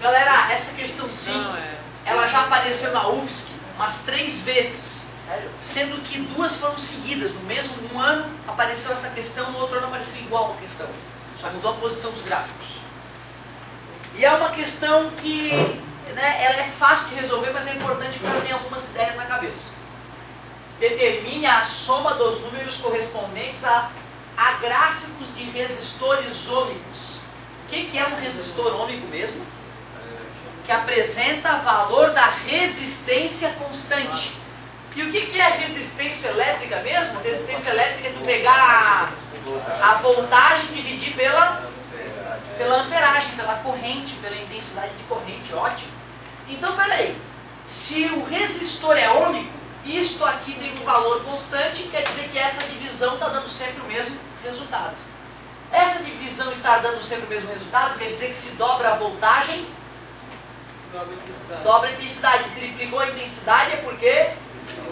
Galera, essa questão sim, ela já apareceu na UFSC umas 3 vezes, sendo que 2 foram seguidas. No mesmo ano apareceu essa questão, no outro ano apareceu igual a questão, só mudou a posição dos gráficos. E é uma questão que, né, ela é fácil de resolver, mas é importante porque ela tem algumas ideias na cabeça. Determine a soma dos números correspondentes a gráficos de resistores ômicos. O que é um resistor ômico mesmo? Que apresenta valor da resistência constante. E o que é resistência elétrica mesmo? Resistência elétrica é tu pegar a voltagem e dividir pela amperagem, pela corrente, pela intensidade de corrente. Ótimo. Então, peraí. Se o resistor é ômico, isto aqui tem um valor constante, quer dizer que essa divisão está dando sempre o mesmo resultado. Essa divisão está dando sempre o mesmo resultado, quer dizer que se dobra a voltagem, dobra a intensidade. Triplicou a intensidade é porque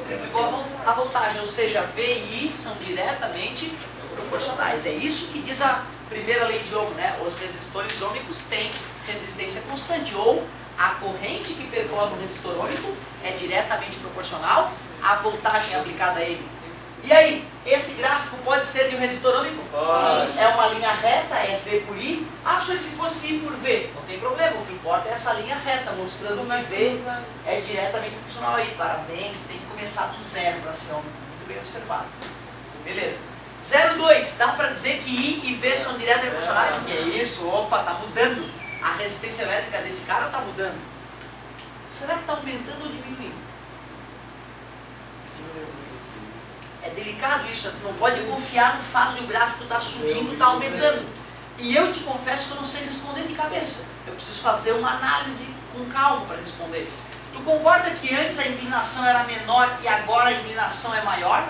triplicou a voltagem, ou seja, V e I são diretamente proporcionais. É isso que diz a primeira lei de Ohm, né? Os resistores ômicos têm resistência constante, ou a corrente que percorre o resistor ômico é diretamente proporcional à voltagem aplicada a ele. E aí, esse gráfico pode ser de um resistor ômico? Sim. É uma linha reta, é V por I. Ah, professor, se fosse I por V, não tem problema, o que importa é essa linha reta, mostrando que V é diretamente proporcional a I. Parabéns, tem que começar do zero para ser ômico. Muito bem observado. Beleza. 0,2, dá para dizer que I e V são diretamente proporcionais? Que é isso? Opa, está mudando. A resistência elétrica desse cara está mudando. Será que está aumentando ou diminuindo? É delicado isso, tu não pode confiar no fato de o gráfico estar subindo, está aumentando. E eu te confesso que eu não sei responder de cabeça. Eu preciso fazer uma análise com calma para responder. Tu concorda que antes a inclinação era menor e agora a inclinação é maior?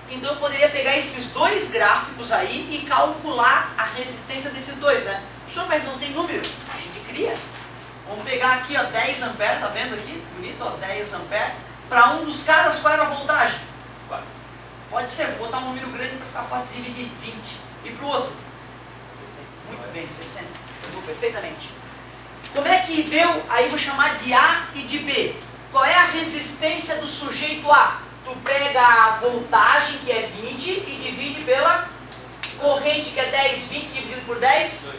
Então eu poderia pegar esses 2 gráficos aí e calcular a resistência desses 2, né? Professor, mas não tem número? A gente cria. Vamos pegar aqui, ó, 10 amperes, tá vendo aqui? Bonito, ó, 10 amperes. Para um dos caras, qual era a voltagem? Pode ser, vou botar um número grande para ficar fácil de dividir, 20. E para o outro? 60. Muito bem, 60. Pegou perfeitamente. Como é que deu, aí vou chamar de A e de B. Qual é a resistência do sujeito A? Tu pega a voltagem, que é 20, e divide pela corrente, que é 10. 20 dividido por 10,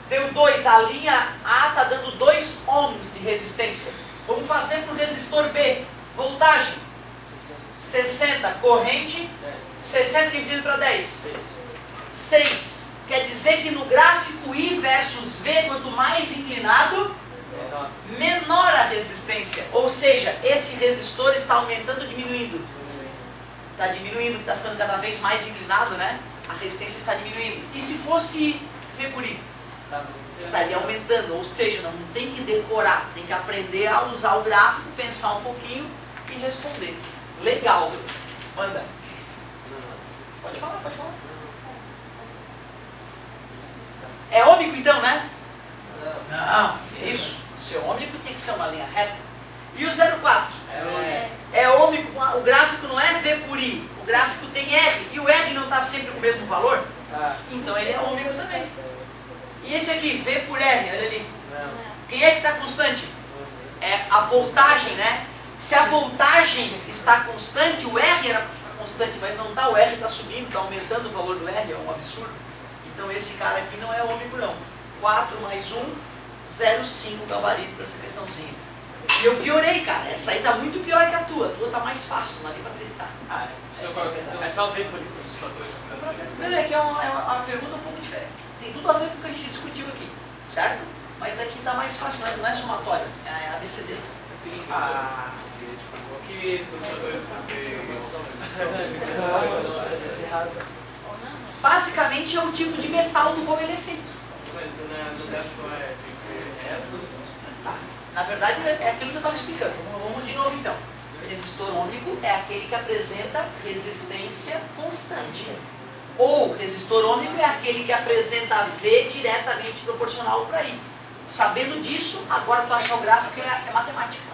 deu 2. A linha A está dando 2 ohms de resistência. Vamos fazer para o resistor B. Voltagem, 60. Corrente, 60 dividido para 10. 6. Quer dizer que no gráfico I versus V, quanto mais inclinado, menor a resistência. Ou seja, esse resistor está aumentando ou diminuindo? Está diminuindo, está ficando cada vez mais inclinado, né? A resistência está diminuindo. E se fosse V por I? Estaria aumentando, ou seja, não tem que decorar, tem que aprender a usar o gráfico, pensar um pouquinho e responder. Legal. Manda. Pode falar, pode falar. É ômico então, né? Não, é isso. Ser ômico tem que ser uma linha reta. E o 0,4? É ômico, o gráfico não é V por I, o gráfico tem R. E o R não está sempre com o mesmo valor? Então ele é ômico também. E esse aqui, V por R, olha ali. Quem é que está constante? É a voltagem, né? Se a voltagem está constante, o R era constante, mas não está, o R está subindo, está aumentando o valor do R, é um absurdo. Então esse cara aqui não é ômico não. 4 mais 1, 0,5 gabarito dessa questãozinha. E eu piorei, cara, essa aí está muito pior que a tua está mais fácil, não dá nem para acreditar. É só ver por os fatores. Não, é que é uma pergunta um pouco diferente. Tem tudo a ver com o que a gente discutiu aqui, certo? Mas aqui está mais fácil, não é somatório, é ABCD. O que esses fatores Basicamente é o tipo de metal do qual ele é feito. Mas no gráfico tem que ser reto? Tá. Na verdade é aquilo que eu estava explicando. Vamos de novo então. O resistor ômico é aquele que apresenta resistência constante. Ou resistor ômico é aquele que apresenta V diretamente proporcional para I. Sabendo disso, agora tu achar o gráfico é matemática.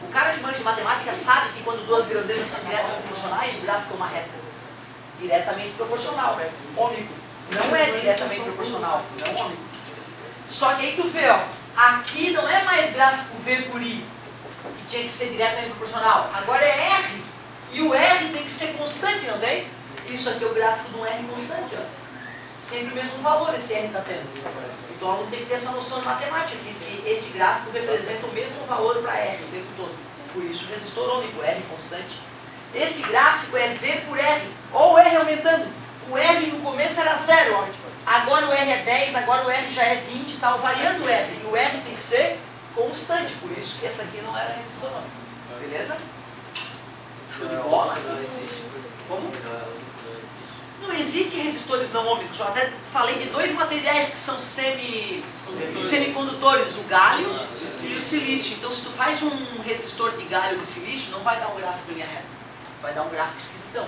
O cara que manja de matemática sabe que quando duas grandezas são diretamente proporcionais, o gráfico é uma reta. Diretamente proporcional. Ômico. Não é diretamente proporcional, não ômico. Só que aí tu vê, ó, aqui não é mais gráfico V por I, que tinha que ser diretamente proporcional. Agora é R. E o R tem que ser constante, não tem? Isso aqui é o gráfico de um R constante, ó. Sempre o mesmo valor esse R está tendo. Então o aluno tem que ter essa noção de matemática, que esse gráfico representa o mesmo valor para R o tempo todo. Por isso o resistor ômico, R constante. Esse gráfico é V por R, ou R aumentando. O R no começo era 0, ó. Agora o R é 10, agora o R já é 20, tal, variando o R. E o R tem que ser constante, por isso que essa aqui não era resistor ômico. Beleza? Show de bola? Como? Não existem resistores não ômicos. Eu até falei de dois materiais que são semicondutores, o galho e o silício. Então se tu faz um resistor de galho de silício, não vai dar um gráfico em linha reta. Vai dar um gráfico esquisitão.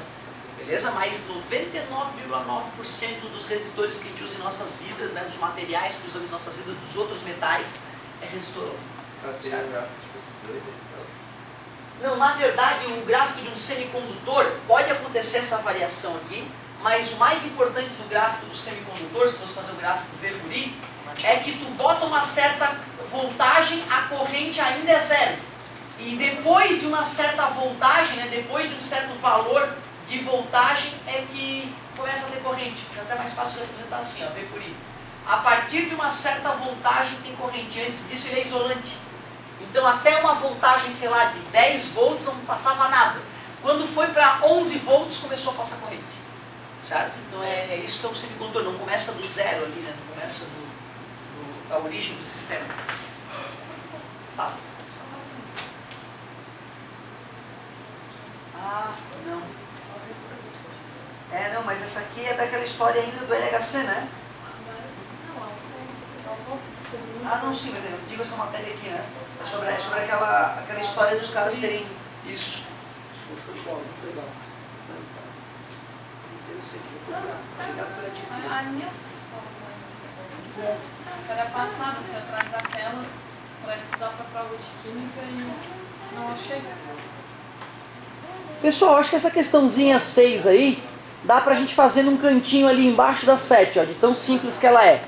Beleza? Mas 99,9% dos resistores que a gente usa em nossas vidas, né, dos materiais que usamos em nossas vidas, dos outros metais, é resistor ômico. Seria o gráfico tipo esses dois aí? Não, na verdade, o gráfico de um semicondutor, pode acontecer essa variação aqui, mas o mais importante do gráfico do semicondutor, se fosse fazer o gráfico V por I, é que tu bota uma certa voltagem, a corrente ainda é 0. E depois de uma certa voltagem, né, depois de um certo valor de voltagem, é que começa a ter corrente. Fica até mais fácil de representar assim, ó, V por I. A partir de uma certa voltagem tem corrente. Antes disso ele é isolante. Então até uma voltagem, sei lá, de 10 volts não passava nada. Quando foi para 11 volts começou a passar corrente. Certo? Então é isso que é um semicondutor. Não começa do zero ali, né? Não começa da origem do sistema. Tá. Ah, não. Não, mas essa aqui é daquela história ainda do LHC, né? Ah, não, sim, mas eu digo essa matéria aqui, né? É sobre aquela história dos caras terem isso. Show de bola, muito legal. Interessante, vou procurar. Obrigado pela dica. A Nilce estava era passada assim, atrás da tela para estudar para prova de química e não achei. Pessoal, acho que essa questãozinha 6 aí dá pra gente fazer num cantinho ali embaixo da 7, ó, de tão simples que ela é.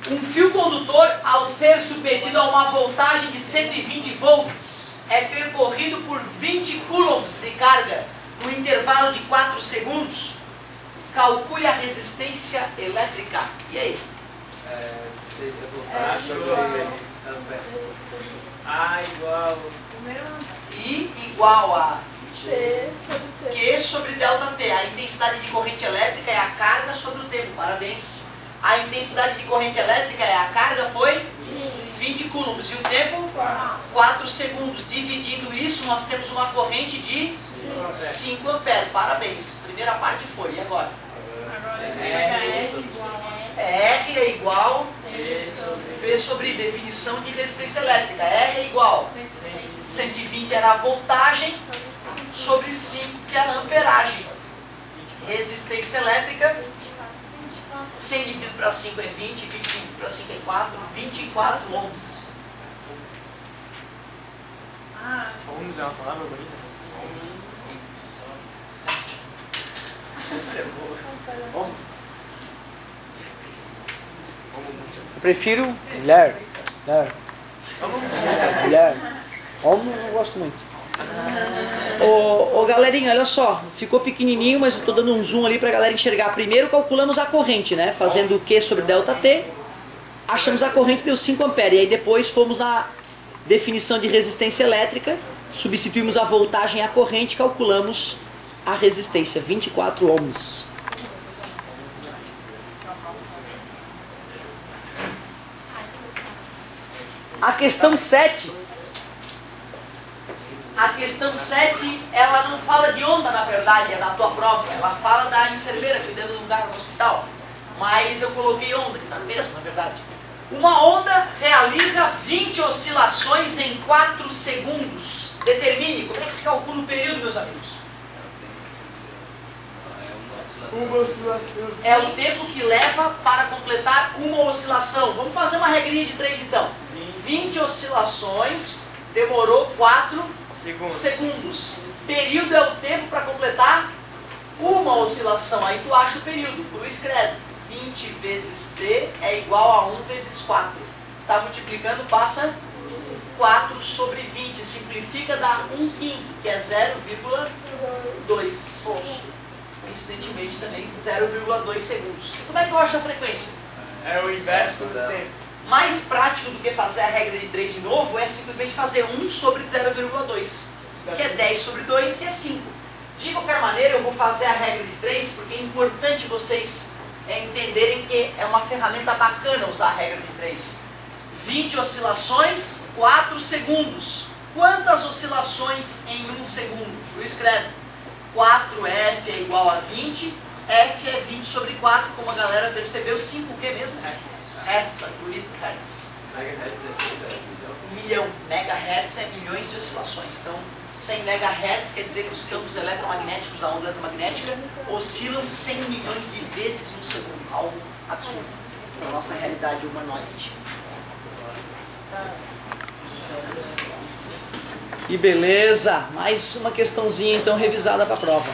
Um fio condutor, ao ser submetido a uma voltagem de 120 volts, é percorrido por 20 coulombs de carga no intervalo de 4 segundos. Calcule a resistência elétrica. E aí? Seria voltagem sobre ampere. A igual... I igual a C sobre T. Q sobre delta T. A intensidade de corrente elétrica é a carga sobre o tempo. Parabéns. A intensidade de corrente elétrica é a carga foi 20 coulombs. E o tempo? 4 segundos. Dividindo isso, nós temos uma corrente de 5 amperes. Parabéns. Primeira parte foi. E agora? R é igual V sobre I. Definição de resistência elétrica. R é igual 120 era a voltagem sobre 5, que é a amperagem. Resistência elétrica, 100 dividido para 5 é 20, 20 dividido para 5 é 4, 24 ohms. Ohms é uma palavra bonita. Essa é boa. Eu prefiro mulher. Mulher. Homem eu não gosto muito. Ô galerinha, olha só, ficou pequenininho, mas eu estou dando um zoom ali para a galera enxergar. Primeiro calculamos a corrente, né? Fazendo o Q sobre delta T, achamos a corrente, deu 5 amperes. E aí depois fomos na definição de resistência elétrica, substituímos a voltagem à corrente, calculamos a resistência, 24 ohms. A questão 7. A questão 7, ela não fala de onda, na verdade, é da tua prova. Ela fala da enfermeira cuidando de um cara no hospital. Mas eu coloquei onda, que está mesmo, na verdade. Uma onda realiza 20 oscilações em 4 segundos. Determine, como é que se calcula o período, meus amigos? É o tempo que leva para completar uma oscilação. Vamos fazer uma regrinha de 3 então. 20 oscilações demorou 4 Segundo. segundos. Período é o tempo para completar uma oscilação. Aí tu acha o período. Cruz credo. 20 vezes t é igual a 1 vezes 4. Tá multiplicando, passa 4 sobre 20. Simplifica, dá 1/5, que é 0,2. Coincidentemente também 0,2 segundos. Como é que eu acho a frequência? É o inverso do tempo. Mais prático do que fazer a regra de 3 de novo é simplesmente fazer 1 sobre 0,2, que é 10 sobre 2, que é 5. De qualquer maneira, eu vou fazer a regra de 3 porque é importante vocês entenderem que é uma ferramenta bacana usar a regra de 3. 20 oscilações, 4 segundos. Quantas oscilações em 1 segundo? Eu escrevo 4F é igual a 20, F é 20 sobre 4, como a galera percebeu, 5 o que mesmo? Hertz, bonito Hertz. Milhão. Megahertz é milhões de oscilações. Então, 100 megahertz quer dizer que os campos eletromagnéticos da onda eletromagnética oscilam 100 milhões de vezes em um segundo. Algo absurdo para a nossa realidade humanoide. Que beleza! Mais uma questãozinha então revisada para a prova.